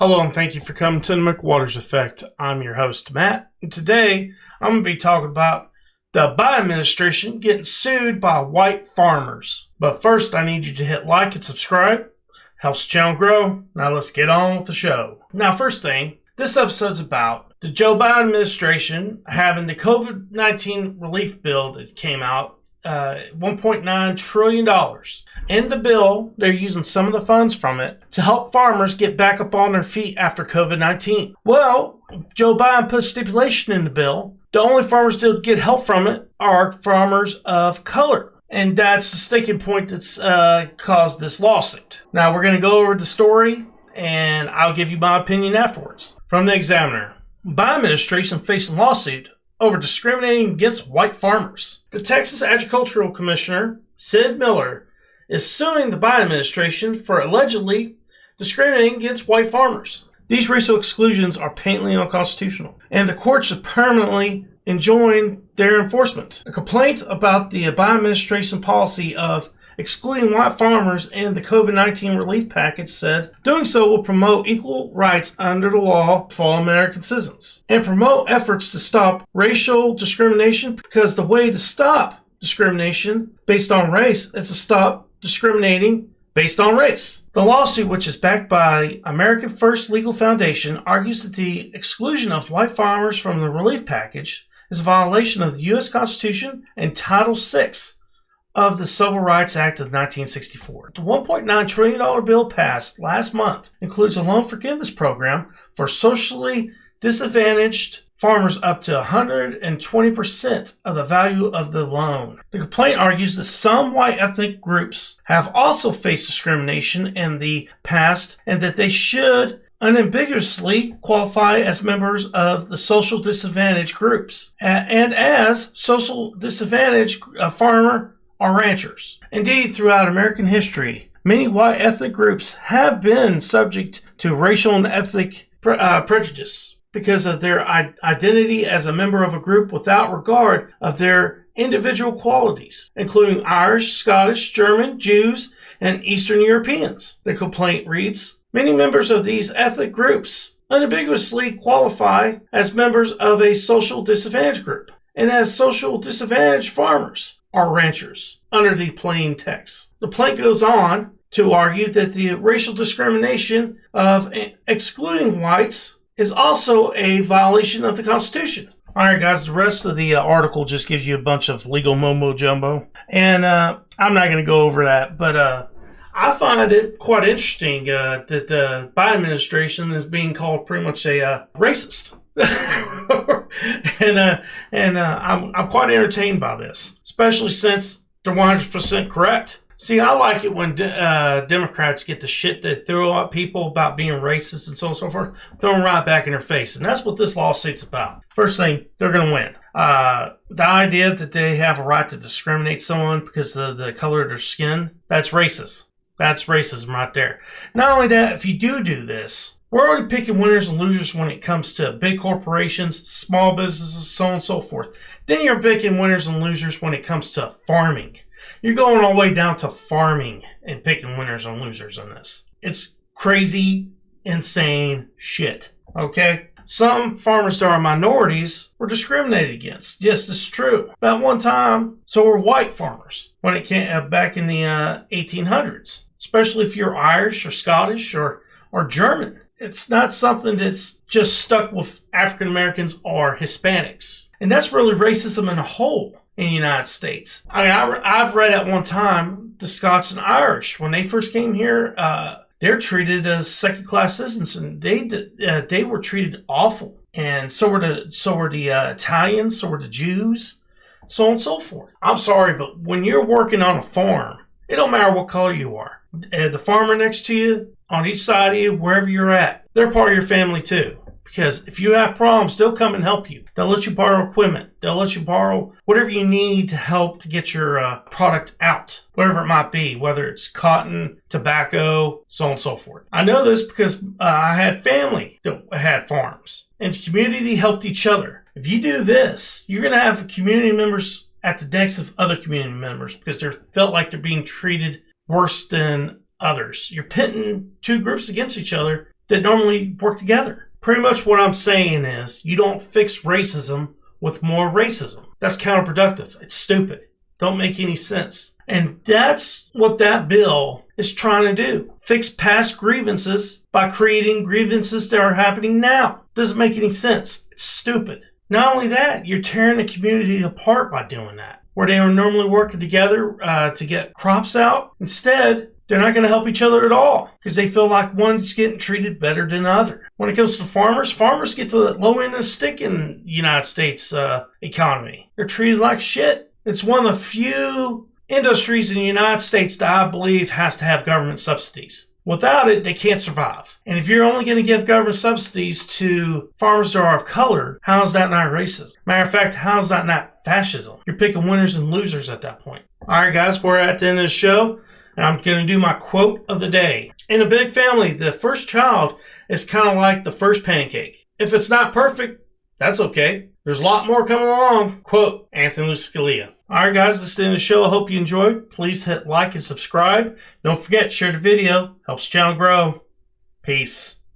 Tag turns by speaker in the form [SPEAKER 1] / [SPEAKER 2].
[SPEAKER 1] Hello and thank you for coming to the McWaters Effect. I'm your host, Matt, and today I'm going to be talking about the Biden administration getting sued by white farmers. But first, I need you to hit like and subscribe. Helps the channel grow. Now let's get on with the show. Now, first thing, this episode's about the Joe Biden administration having the COVID-19 relief bill that came out, $1.9 trillion. In the bill, they're using some of the funds from it to help farmers get back up on their feet after COVID-19. Well, Joe Biden put a stipulation in the bill. The only farmers that get help from it are farmers of color. And that's the sticking point that's caused this lawsuit. Now, we're going to go over the story, and I'll give you my opinion afterwards. From the Examiner, Biden administration facing lawsuit over discriminating against white farmers. The Texas Agricultural Commissioner, Sid Miller, is suing the Biden administration for allegedly discriminating against white farmers. These racial exclusions are patently unconstitutional, and the courts should permanently enjoin their enforcement. A complaint about the Biden administration policy of excluding white farmers in the COVID-19 relief package said, doing so will promote equal rights under the law for all American citizens and promote efforts to stop racial discrimination, because the way to stop discrimination based on race is to stop discriminating based on race. The lawsuit, which is backed by American First Legal Foundation, argues that the exclusion of white farmers from the relief package is a violation of the U.S. Constitution and Title VI of the Civil Rights Act of 1964. The $1.9 trillion bill passed last month includes a loan forgiveness program for socially disadvantaged farmers up to 120% of the value of the loan. The complaint argues that some white ethnic groups have also faced discrimination in the past and that they should unambiguously qualify as members of the social disadvantaged groups and as social disadvantaged farmer or ranchers. Indeed, throughout American history, many white ethnic groups have been subject to racial and ethnic prejudice because of their identity as a member of a group without regard of their individual qualities, including Irish, Scottish, German, Jews, and Eastern Europeans. The complaint reads, many members of these ethnic groups unambiguously qualify as members of a social disadvantaged group and as social disadvantaged farmers or ranchers under the plain text. The complaint goes on to argue that the racial discrimination of excluding whites is also a violation of the Constitution. All right, guys, the rest of the article just gives you a bunch of legal mumbo-jumbo, and I'm not going to go over that, but I find it quite interesting that the Biden administration is being called pretty much a racist. and I'm quite entertained by this, especially since they're 100% correct. See, I like it when Democrats get the shit they throw at people about being racist and so on and so forth, throw them right back in their face. And that's what this lawsuit's about. First thing, they're going to win. The idea that they have a right to discriminate someone because of the color of their skin, that's racist. That's racism right there. Not only that, if you do this, we're already picking winners and losers when it comes to big corporations, small businesses, so on and so forth. Then you're picking winners and losers when it comes to farming. You're going all the way down to farming and picking winners and losers in this. It's crazy, insane shit. Okay? Some farmers that are minorities were discriminated against. Yes, this is true. About one time, so were white farmers when it came back in the 1800s. Especially if you're Irish or Scottish or German. It's not something that's just stuck with African Americans or Hispanics. And that's really racism in a whole in the United States. I mean, I've read at one time the Scots and Irish, when they first came here, they're treated as second-class citizens, and they were treated awful. And so were the Italians, so were the Jews, so on and so forth. I'm sorry, but when you're working on a farm, it don't matter what color you are. The farmer next to you, on each side of you, wherever you're at, they're part of your family too. Because if you have problems, they'll come and help you. They'll let you borrow equipment. They'll let you borrow whatever you need to help to get your product out, whatever it might be, whether it's cotton, tobacco, so on and so forth. I know this because I had family that had farms, and the community helped each other. If you do this, you're going to have community members at the necks of other community members because they felt like they're being treated worse than others. You're pitting two groups against each other. that normally work together. Pretty much what I'm saying is you don't fix racism with more racism. That's counterproductive. It's stupid. Don't make any sense. And that's what that bill is trying to do. Fix past grievances by creating grievances that are happening now. Doesn't make any sense. It's stupid. Not only that, you're tearing the community apart by doing that. Where they were normally working together to get crops out, instead, they're not going to help each other at all because they feel like one's getting treated better than the other. When it comes to farmers get the low end of the stick in the United States economy. They're treated like shit. It's one of the few industries in the United States that I believe has to have government subsidies. Without it, they can't survive. And if you're only going to give government subsidies to farmers that are of color, how is that not racism? Matter of fact, how is that not fascism? You're picking winners and losers at that point. All right, guys, we're at the end of the show. And I'm going to do my quote of the day. In a big family, the first child is kind of like the first pancake. If it's not perfect, that's okay. There's a lot more coming along. Quote, Anthony Scalia. All right, guys, this is the end of the show. I hope you enjoyed. Please hit like and subscribe. Don't forget, share the video. Helps the channel grow. Peace.